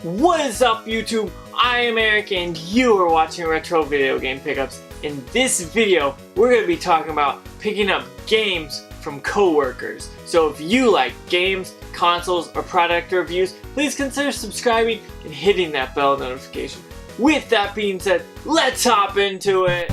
What is up, YouTube? I am Eric and you are watching Retro Video Game Pickups. In this video, we're going to be talking about picking up games from Coworkers. So if you like games, consoles, or product reviews, please consider subscribing and hitting that bell notification. With that being said, let's hop into it!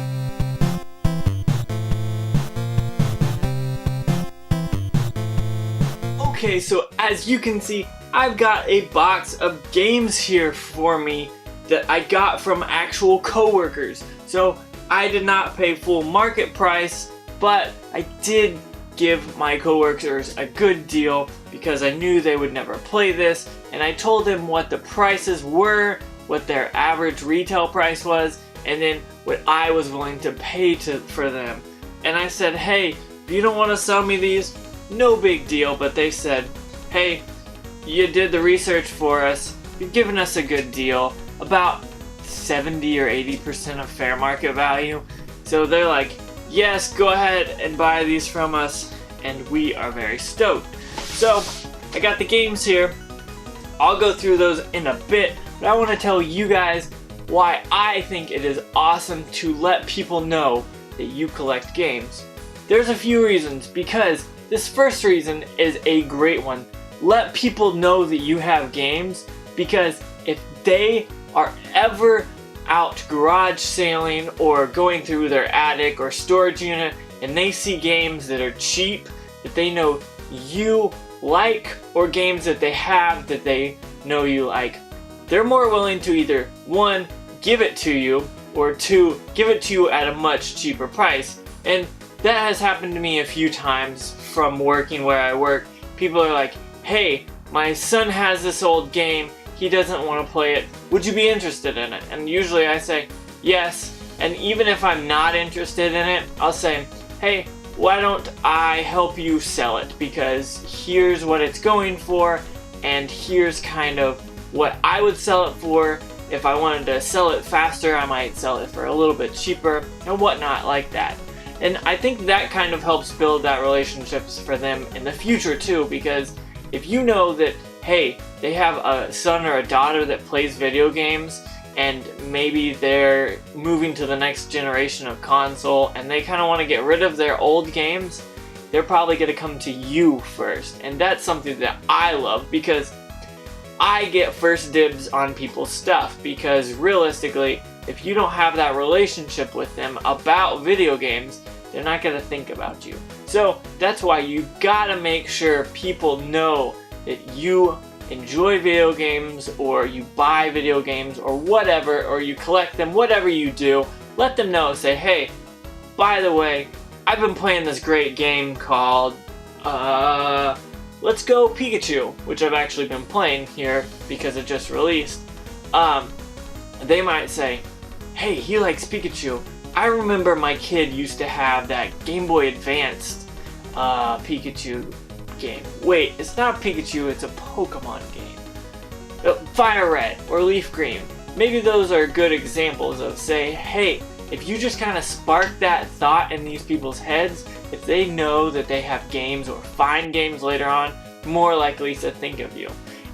Okay, so as you can see, I've got a box of games here for me that I got from actual Coworkers. So I did not pay full market price, but I did give my coworkers a good deal because I knew they would never play this, and I told them what the prices were, what their average retail price was, and then what I was willing to pay for them. And I said, hey, if you don't want to sell me these, no big deal. But they said, hey, you did the research for us, you've given us a good deal, about 70 or 80% of fair market value. So they're like, yes, go ahead and buy these from us, and we are very stoked. So I got the games here. I'll go through those in a bit, but I want to tell you guys why I think it is awesome to let people know that you collect games. There's a few reasons, because this first reason is a great one. Let people know that you have games, because if they are ever out garage sailing or going through their attic or storage unit and they see games that are cheap that they know you like, or games that they have that they know you like, they're more willing to either, one, give it to you, or two, give it to you at a much cheaper price. And that has happened to me a few times from working where I work. People are like, hey, my son has this old game, he doesn't want to play it, would you be interested in it? And usually I say yes, and even if I'm not interested in it, I'll say, hey, why don't I help you sell it, because here's what it's going for, and here's kind of what I would sell it for. If I wanted to sell it faster, I might sell it for a little bit cheaper and whatnot like that. And I think that kind of helps build that relationships for them in the future too, because if you know that, hey, they have a son or a daughter that plays video games, and maybe they're moving to the next generation of console and they kind of want to get rid of their old games, they're probably going to come to you first. And that's something that I love, because I get first dibs on people's stuff, because realistically, if you don't have that relationship with them about video games, they're not going to think about you. So that's why you gotta make sure people know that you enjoy video games, or you buy video games, or whatever, or you collect them, whatever you do. Let them know, say, hey, by the way, I've been playing this great game called Let's Go Pikachu, which I've actually been playing here because it just released. They might say, hey, he likes Pikachu. I remember my kid used to have that Game Boy Advanced Pikachu game. Wait, it's not Pikachu, it's a Pokemon game. Fire Red or Leaf Green. Maybe those are good examples of, say, hey, if you just kind of spark that thought in these people's heads, if they know that they have games or find games later on, more likely to think of you.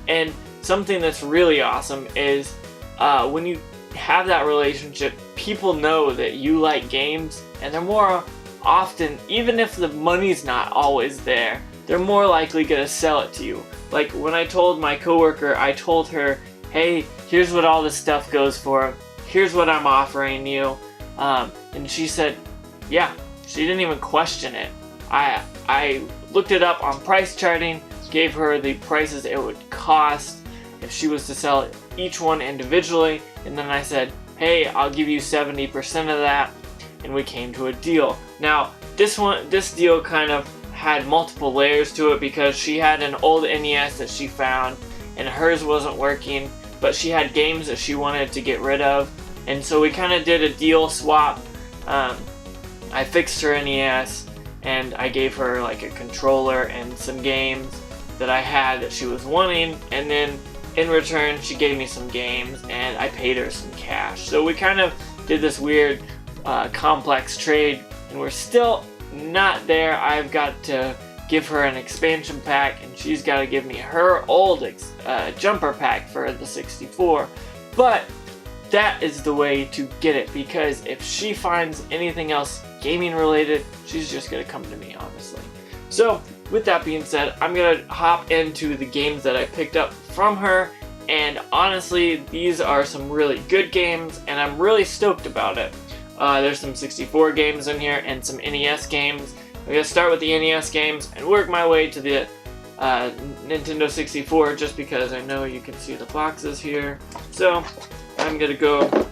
And something that's really awesome is when you have that relationship, people know that you like games, and they're more often, even if the money's not always there, they're more likely gonna sell it to you. Like when I told my coworker, I told her, hey, here's what all this stuff goes for, here's what I'm offering you, and she said, yeah, she didn't even question it. I looked it up on price charting, gave her the prices it would cost if she was to sell each one individually, and then I said, hey, I'll give you 70% of that, and we came to a deal. Now, this deal kind of had multiple layers to it, because she had an old NES that she found, and hers wasn't working, but she had games that she wanted to get rid of, and so we kind of did a deal swap. I fixed her NES, and I gave her like a controller and some games that I had that she was wanting, and then in return she gave me some games and I paid her some cash. So we kind of did this weird complex trade, and we're still not there. I've got to give her an expansion pack, and she's got to give me her old jumper pack for the 64. But that is the way to get it, because if she finds anything else gaming related, she's just going to come to me, honestly. So with that being said, I'm going to hop into the games that I picked up from her, and honestly, these are some really good games, and I'm really stoked about it. There's some 64 games in here and some NES games. I'm going to start with the NES games and work my way to the Nintendo 64, just because I know you can see the boxes here. So I'm going to go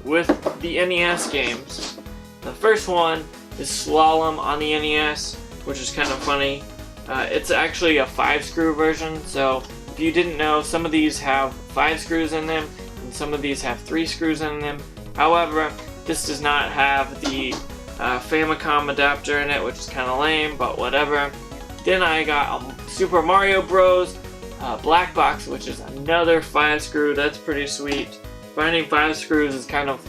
with the NES games. The first one is Slalom on the NES, which is kind of funny. It's actually a 5-screw version, so if you didn't know, some of these have 5 screws in them, and some of these have 3 screws in them. However, this does not have the Famicom adapter in it, which is kind of lame, but whatever. Then I got a Super Mario Bros. Black box, which is another 5-screw. That's pretty sweet. Finding 5 screws is kind of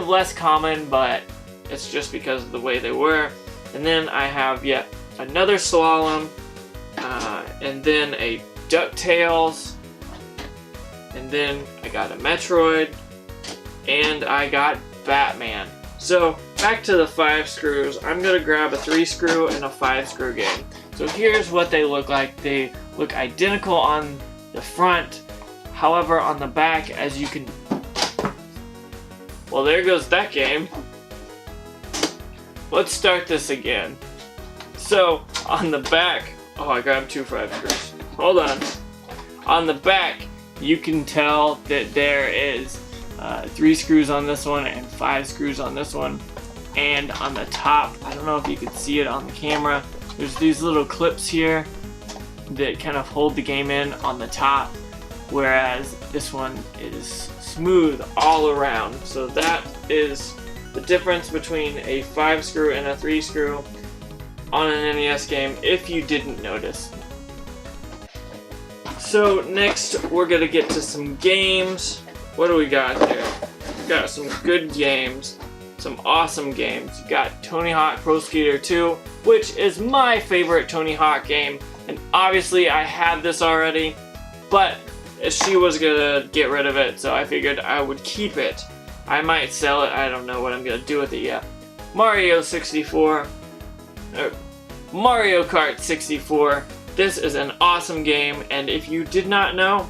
less common, but it's just because of the way they were. And then I have yet another Slalom, and then a DuckTales, and then I got a Metroid, and I got Batman. So back to the 5 screws, I'm going to grab a 3-screw and a 5-screw game. So here's what they look like. They look identical on the front, however on the back, as you can... Well, there goes that game. Let's start this again. So on the back, oh, I grabbed 2 5 screws. Hold on. On the back, you can tell that there is 3 screws on this one and 5 screws on this one. And on the top, I don't know if you can see it on the camera, there's these little clips here that kind of hold the game in on the top, whereas this one is smooth all around. So that is the difference between a 5-screw and a 3-screw on an NES game, if you didn't notice. So next, we're gonna get to some games. What do we got there? We got some good games, some awesome games. You got Tony Hawk Pro Skater 2, which is my favorite Tony Hawk game, and obviously I had this already, but she was gonna get rid of it, so I figured I would keep it. I might sell it, I don't know what I'm gonna do with it yet. Mario 64, Mario Kart 64. This is an awesome game, and if you did not know,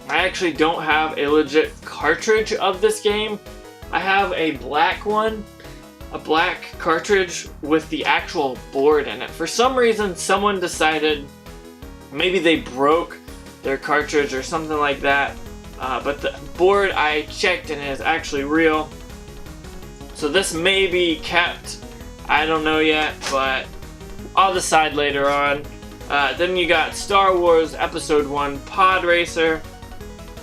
I actually don't have a legit cartridge of this game. I have a black one, a black cartridge with the actual board in it. For some reason, someone decided maybe they broke their cartridge or something like that. But the board I checked and is actually real. So this may be kept. I don't know yet, but I'll decide later on. Then you got Star Wars Episode 1 Pod Racer,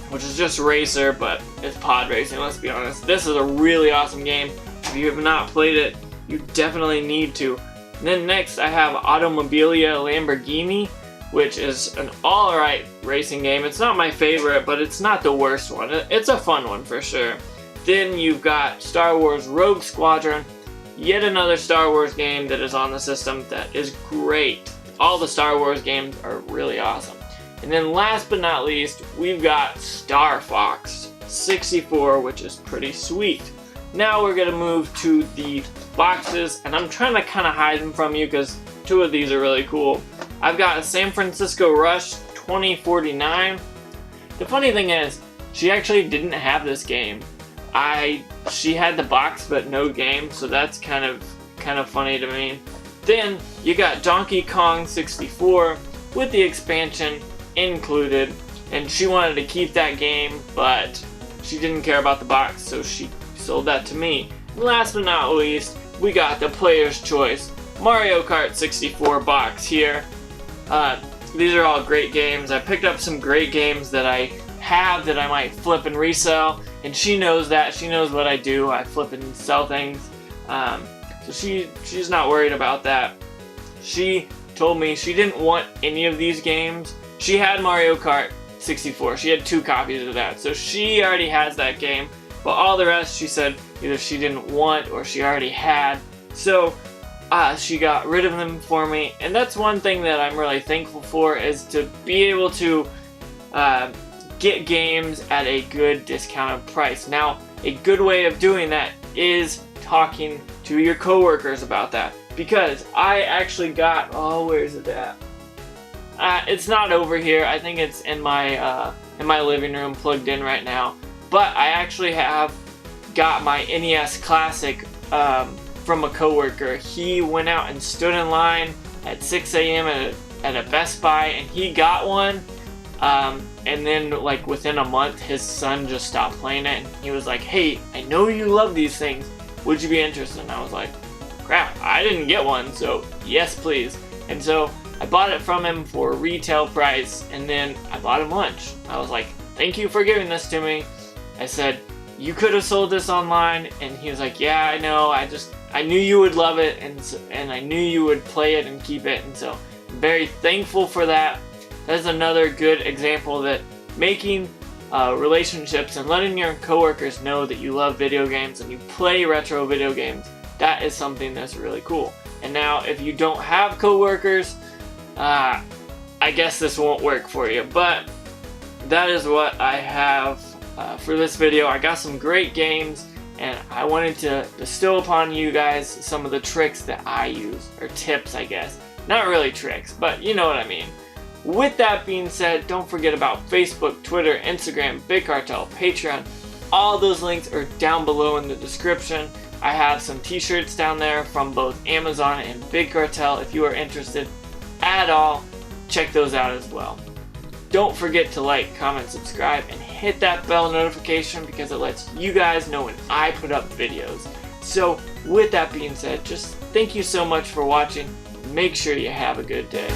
which is just racer, but it's pod racing, let's be honest. This is a really awesome game. If you have not played it, you definitely need to. And then next I have Automobilia Lamborghini, which is an alright racing game. It's not my favorite, but it's not the worst one. It's a fun one for sure. Then you've got Star Wars Rogue Squadron, yet another Star Wars game that is on the system that is great. All the Star Wars games are really awesome. And then last but not least, we've got Star Fox 64, which is pretty sweet. Now we're going to move to the boxes, and I'm trying to kind of hide them from you because 2 of these are really cool. I've got a San Francisco Rush 2049. The funny thing is, she actually didn't have this game. She had the box but no game, so that's kind of funny to me. Then you got Donkey Kong 64 with the expansion included, and she wanted to keep that game, but she didn't care about the box, so she sold that to me. And last but not least, we got the Player's Choice Mario Kart 64 box here. These are all great games. I picked up some great games that I have that I might flip and resell, and she knows that. She knows what I do. I flip and sell things. So she's not worried about that. She told me she didn't want any of these games. She had Mario Kart 64. She had 2 copies of that. So she already has that game. But all the rest, she said either she didn't want or she already had. So she got rid of them for me, and that's one thing that I'm really thankful for, is to be able to get games at a good discounted price. Now, a good way of doing that is talking to your coworkers about that, because I actually got, oh, where is it at? It's not over here. I think it's in my living room plugged in right now. But I actually have got my NES Classic from a coworker. He went out and stood in line at 6 a.m. at a Best Buy, and he got one. And then, like, within a month, his son just stopped playing it, and he was like, "Hey, I know you love these things. Would you be interested?" And I was like, "Crap, I didn't get one, so yes, please." And so I bought it from him for retail price, and then I bought him lunch. I was like, "Thank you for giving this to me." I said, "You could have sold this online," and he was like, "Yeah, I know. I knew you would love it, and I knew you would play it and keep it." And so I'm very thankful for that. That's another good example that making relationships and letting your coworkers know that you love video games and you play retro video games, that is something that's really cool. And now, if you don't have coworkers, I guess this won't work for you, but that is what I have for this video. I got some great games, and I wanted to bestow upon you guys some of the tricks that I use, or tips, I guess. Not really tricks, but you know what I mean. With that being said, don't forget about Facebook, Twitter, Instagram, Big Cartel, Patreon. All those links are down below in the description. I have some t-shirts down there from both Amazon and Big Cartel. If you are interested at all, check those out as well. Don't forget to like, comment, subscribe, and hit that bell notification, because it lets you guys know when I put up videos. So with that being said, just thank you so much for watching. Make sure you have a good day.